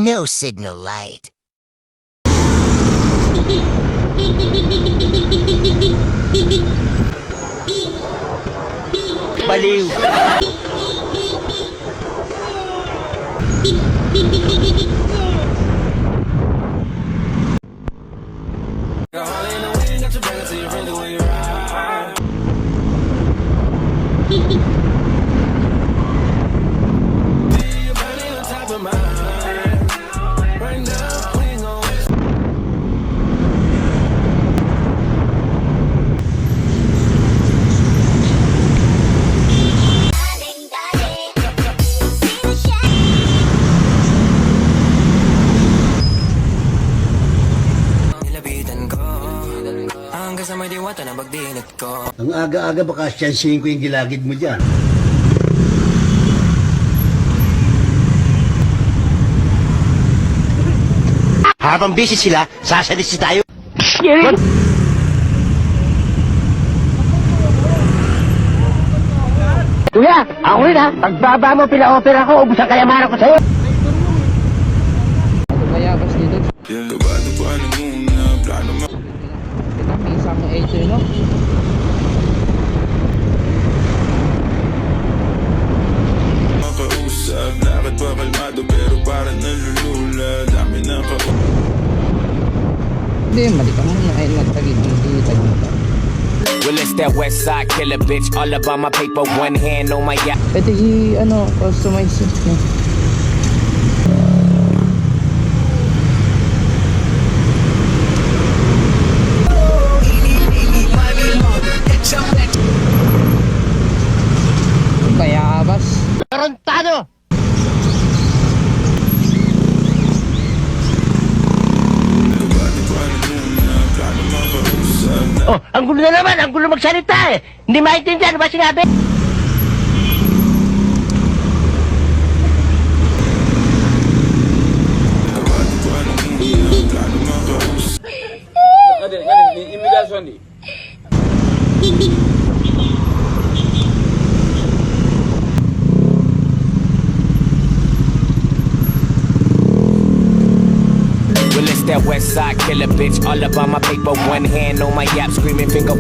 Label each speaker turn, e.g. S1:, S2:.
S1: no signal light.
S2: Baliw.
S3: Ang aga-aga baka siyansihin ko yung gilagid mo dyan.
S2: Habang busy sila, sasalisi tayo. Kuya, ako rin ha. Pagbaba mo, pina-opera ko, ubus ang kayamanan ko sa'yo.
S4: Mayabas dito.
S5: Kabado pa ng una, plano mo.
S4: May isang 8 no?
S5: Makausap, lakad pa kalmado pero parang nalulula. Dami na
S4: Hindi, mali ka muna. Ay, nagtagid mo pa.
S6: Well, it's that west side killer bitch. All about my paper, one hand on my yacht.
S4: Pwede customize yun. Bayabas.
S2: Tarantado! Oh, ang gulo na naman, ang gulo magsalita eh. Hindi maintindihan, ano ba sinabi?
S6: Well, it's that west side killer bitch. All about my paper, one hand on my yacht, screaming finger.